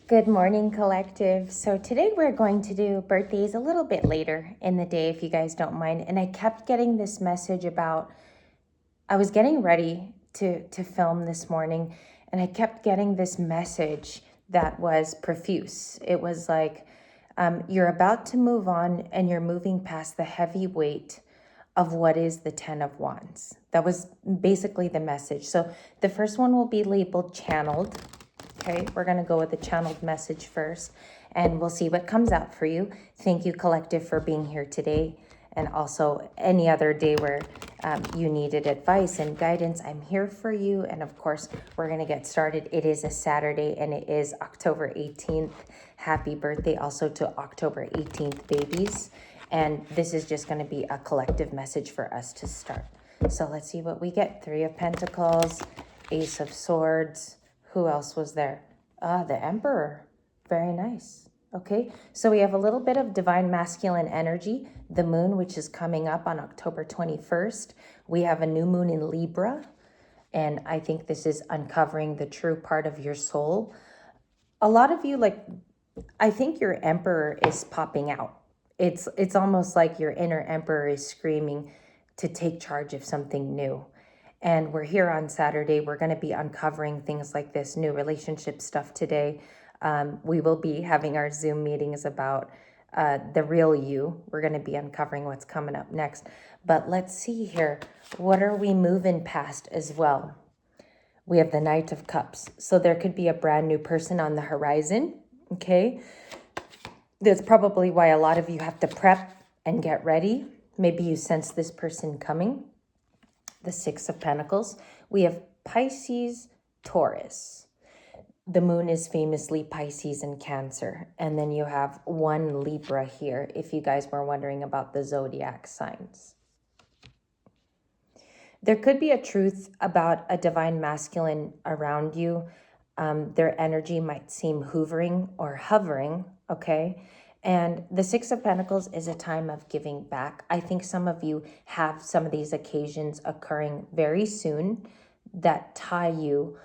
Good morning, collective. So today we're going to do birthdays a little bit later in the day, if you guys don't mind. And I kept getting this message about, I was getting ready to film this morning, and I kept getting this message that was profuse. It was like, you're about to move on and you're moving past the heavy weight of what is the 10 of Wands. That was basically the message. So the first one will be labeled channeled. Okay, we're going to go with the channeled message first, and we'll see what comes out for you. Thank you, collective, for being here today, and also any other day where you needed advice and guidance. I'm here for you, and of course, we're going to get started. It is a Saturday, and it is October 18th. Happy birthday also to October 18th, babies. And this is just going to be a collective message for us to start. So let's see what we get. 3 of Pentacles, Ace of Swords. Who else was there? The Emperor. Very nice. Okay, so we have a little bit of divine masculine energy. The moon, which is coming up on October 21st. We have a new moon in Libra. And I think this is uncovering the true part of your soul. A lot of you, I think your Emperor is popping out. It's almost like your inner Emperor is screaming to take charge of something new. And we're here on Saturday. We're going to be uncovering things like this new relationship stuff today. We will be having our Zoom meetings about the real you. We're going to be uncovering what's coming up next. But let's see here. What are we moving past as well? We have the Knight of Cups. So there could be a brand new person on the horizon. Okay. That's probably why a lot of you have to prep and get ready. Maybe you sense this person coming. The 6 of Pentacles. We have Pisces, Taurus. The moon is famously Pisces and Cancer. And then you have 1 Libra here, if you guys were wondering about the zodiac signs. There could be a truth about a divine masculine around you. Their energy might seem hovering, okay? And the 6 of Pentacles is a time of giving back. I think some of you have some of these occasions occurring very soon that tie you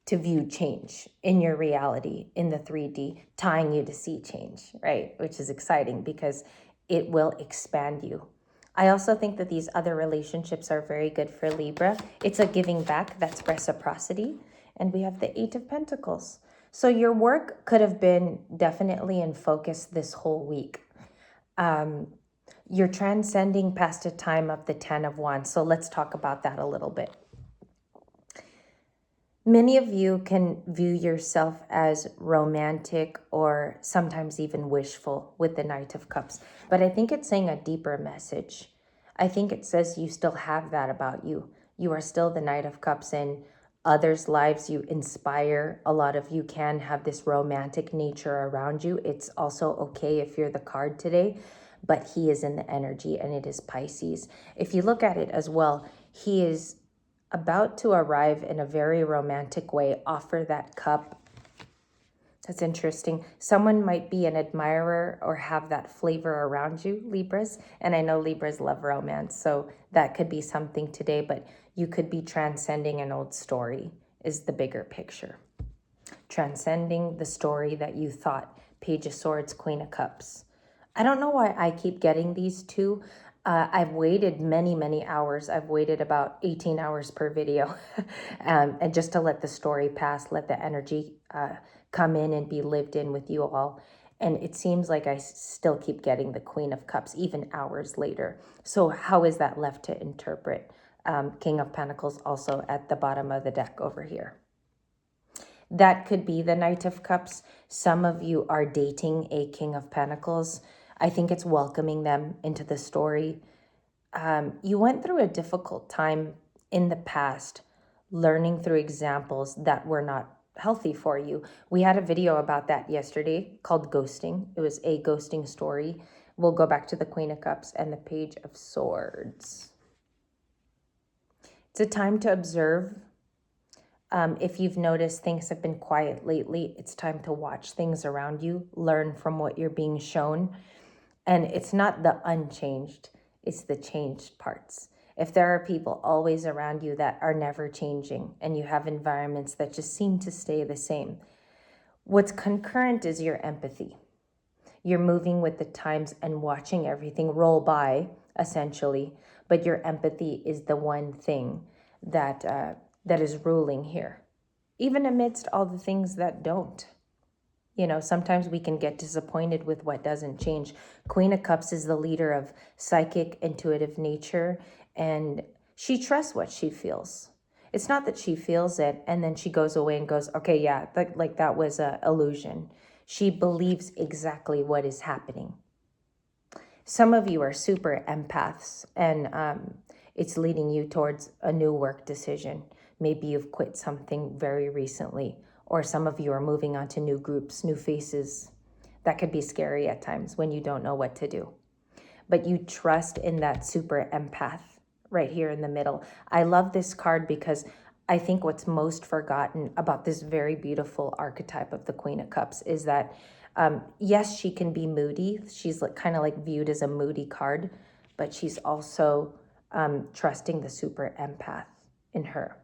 to view change in your reality, in the 3D, tying you to see change, right? Which is exciting because it will expand you. I also think that these other relationships are very good for Libra. It's a giving back, that's reciprocity. And we have the 8 of Pentacles. So your work could have been definitely in focus this whole week. You're transcending past a time of the 10 of Wands. So let's talk about that a little bit. Many of you can view yourself as romantic or sometimes even wishful with the Knight of Cups. But I think it's saying a deeper message. I think it says you still have that about you. You are still the Knight of Cups in others' lives. You inspire. A lot of you can have this romantic nature around you. It's also okay if you're the card today, but he is in the energy and it is Pisces. If you look at it as well, he is about to arrive in a very romantic way, offer that cup. That's interesting. Someone might be an admirer or have that flavor around you, Libras. And I know Libras love romance, so that could be something today, but you could be transcending an old story is the bigger picture. Transcending the story that you thought. Page of Swords, Queen of Cups. I don't know why I keep getting these two. I've waited many hours. I've waited about 18 hours per video. And just to let the story pass, let the energy come in and be lived in with you all. And it seems like I still keep getting the Queen of Cups, even hours later. So how is that left to interpret? King of Pentacles also at the bottom of the deck over here. That could be the Knight of Cups. Some of you are dating a King of Pentacles. I think it's welcoming them into the story. You went through a difficult time in the past, learning through examples that were not healthy for you. We had a video about that yesterday called Ghosting. It was a ghosting story. We'll go back to the Queen of Cups and the Page of Swords. It's a time to observe. If you've noticed things have been quiet lately, it's time to watch things around you, learn from what you're being shown. And it's not the unchanged, it's the changed parts. If there are people always around you that are never changing and you have environments that just seem to stay the same, What's concurrent is your empathy. You're moving with the times and watching everything roll by, essentially, but your empathy is the one thing that is ruling here, even amidst all the things that don't. Sometimes we can get disappointed with what doesn't change. Queen of Cups is the leader of psychic, intuitive nature, and she trusts what she feels. It's not that she feels it and then she goes away and goes, okay, yeah, like that was a illusion. She believes exactly what is happening. Some of you are super empaths, and it's leading you towards a new work decision. Maybe you've quit something very recently, or some of you are moving on to new groups, new faces. That could be scary at times when you don't know what to do. But you trust in that super empath right here in the middle. I love this card because I think what's most forgotten about this very beautiful archetype of the Queen of Cups is that, yes, she can be moody. She's kind of like viewed as a moody card, but she's also trusting the super empath in her.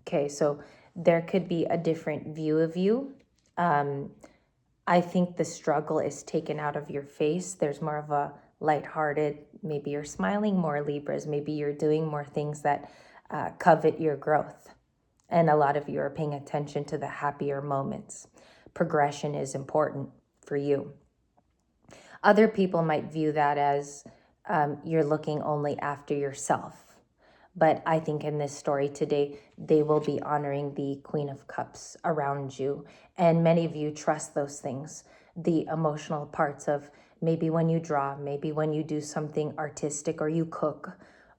Okay, so there could be a different view of you. I think the struggle is taken out of your face. There's more of a lighthearted, maybe you're smiling more, Libras. Maybe you're doing more things that covet your growth. And a lot of you are paying attention to the happier moments. Progression is important for you. Other people might view that as you're looking only after yourself. But I think in this story today, they will be honoring the Queen of Cups around you. And many of you trust those things, the emotional parts of maybe when you draw, maybe when you do something artistic or you cook.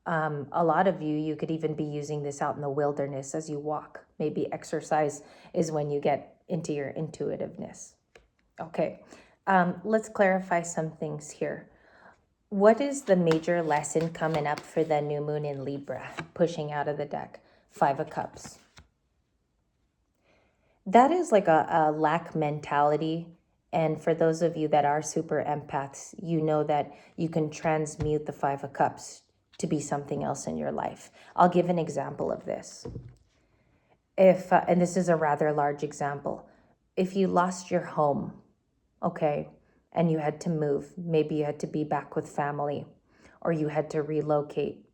A lot of you could even be using this out in the wilderness as you walk. Maybe exercise is when you get into your intuitiveness. Okay, let's clarify some things here. What is the major lesson coming up for the new moon in Libra, pushing out of the deck? 5 of Cups. That is like a lack mentality. And for those of you that are super empaths, you know that you can transmute the 5 of Cups to be something else in your life. I'll give an example of this. And this is a rather large example. If you lost your home, okay, and you had to move, maybe you had to be back with family, or you had to relocate.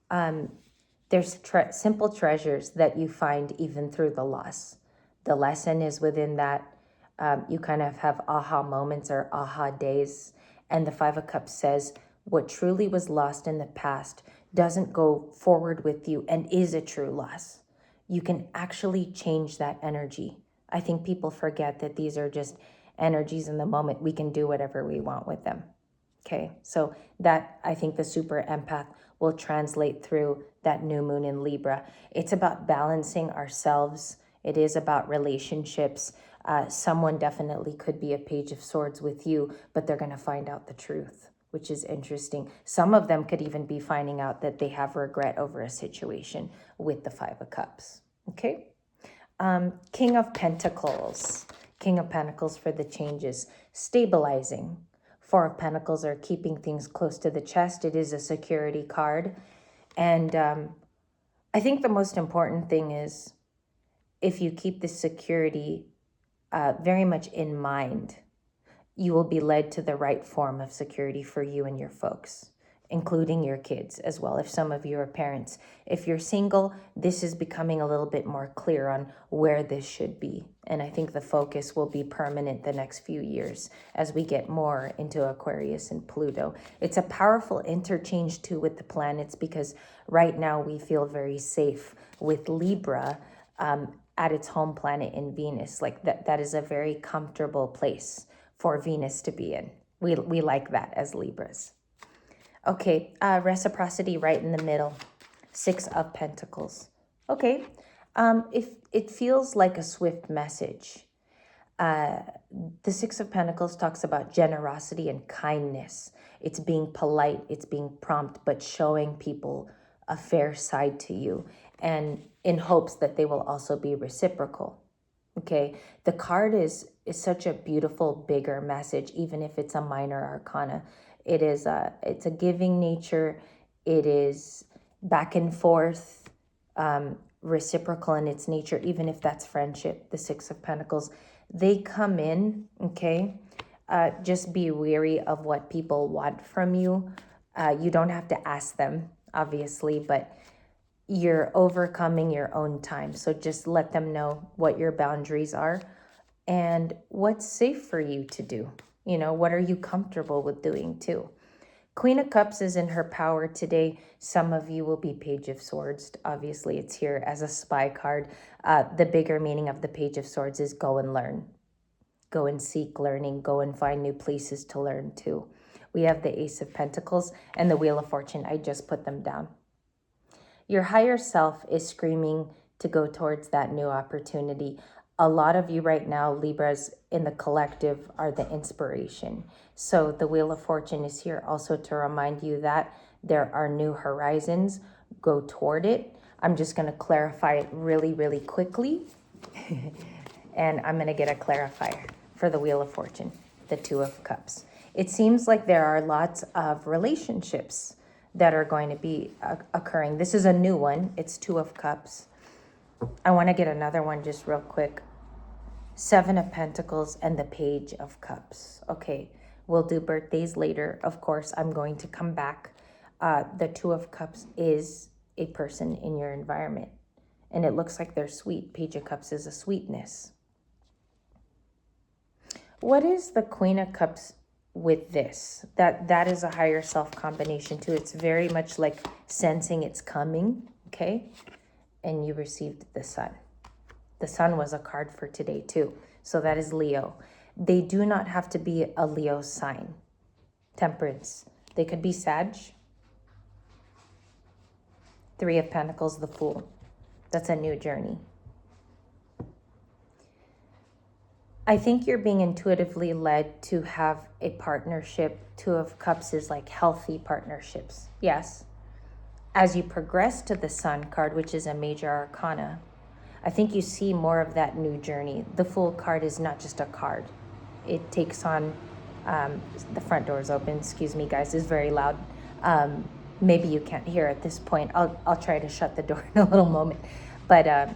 There's simple treasures that you find even through the loss. The lesson is within that. You kind of have aha moments or aha days. And the 5 of Cups says what truly was lost in the past doesn't go forward with you and is a true loss. You can actually change that energy. I think people forget that these are just energies in the moment. We can do whatever we want with them. Okay, so that, I think the super empath will translate through that new moon in Libra. It's about balancing ourselves. It is about relationships. Someone definitely could be a Page of Swords with you, but they're going to find out the truth, which is interesting. Some of them could even be finding out that they have regret over a situation with the 5 of Cups. Okay, King of Pentacles. King of Pentacles for the changes. Stabilizing. 4 of Pentacles are keeping things close to the chest. It is a security card. And I think the most important thing is if you keep this security very much in mind, you will be led to the right form of security for you and your folks, including your kids as well, if some of you are parents. If you're single, this is becoming a little bit more clear on where this should be. And I think the focus will be permanent the next few years as we get more into Aquarius and Pluto. It's a powerful interchange too with the planets because right now we feel very safe with Libra at its home planet in Venus. Like that is a very comfortable place for Venus to be in. We like that as Libras. Okay, reciprocity right in the middle. 6 of Pentacles. Okay, if it feels like a swift message. The 6 of Pentacles talks about generosity and kindness. It's being polite, it's being prompt, but showing people a fair side to you, and in hopes that they will also be reciprocal. Okay, the card is such a beautiful, bigger message, even if it's a minor arcana. It's a giving nature. It is back and forth, reciprocal in its nature, even if that's friendship. The 6 of Pentacles, They come in, okay? Just be wary of what people want from you. You don't have to ask them, obviously, but you're overcoming your own time. So just let them know what your boundaries are and what's safe for you to do. You know, what are you comfortable with doing too? Queen of Cups is in her power today. Some of you will be Page of Swords. Obviously, it's here as a spy card. The bigger meaning of the Page of Swords is go and learn. Go and seek learning. Go and find new places to learn too. We have the Ace of Pentacles and the Wheel of Fortune. I just put them down. Your higher self is screaming to go towards that new opportunity. A lot of you right now, Libras in the collective, are the inspiration. So the Wheel of Fortune is here also to remind you that there are new horizons. Go toward it. I'm just going to clarify it really, really quickly. And I'm going to get a clarifier for the Wheel of Fortune, the Two of Cups. It seems like there are lots of relationships that are going to be occurring. This is a new one. It's Two of Cups. I want to get another one just real quick. Seven of Pentacles and the Page of Cups. Okay, we'll do birthdays later. Of course, I'm going to come back. The Two of Cups is a person in your environment, and it looks like they're sweet. Page of Cups is a sweetness. What is the Queen of Cups with this? That is a higher self combination too. It's very much like sensing it's coming, okay? And you received the Sun. The Sun was a card for today too. So that is Leo. They do not have to be a Leo sign. Temperance. They could be Sag. Three of Pentacles, the Fool. That's a new journey. I think you're being intuitively led to have a partnership. Two of Cups is like healthy partnerships. Yes. As you progress to the Sun card, which is a major arcana, I think you see more of that new journey. The Fool card is not just a card. It takes on, the front door is open. Excuse me, guys, it's very loud. Maybe you can't hear at this point. I'll try to shut the door in a little moment. But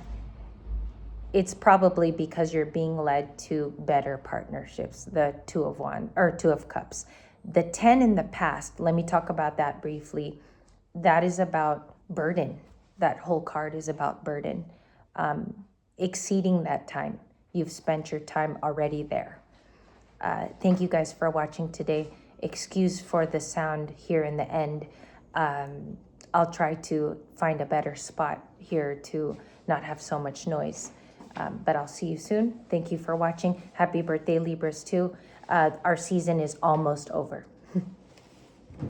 it's probably because you're being led to better partnerships. The Two of Cups. The 10 in the past, let me talk about that briefly. That is about burden. That whole card is about burden. Exceeding that time. You've spent your time already there. Thank you guys for watching today. Excuse for the sound here in the end. I'll try to find a better spot here to not have so much noise. But I'll see you soon. Thank you for watching. Happy birthday, Libras, too. Our season is almost over.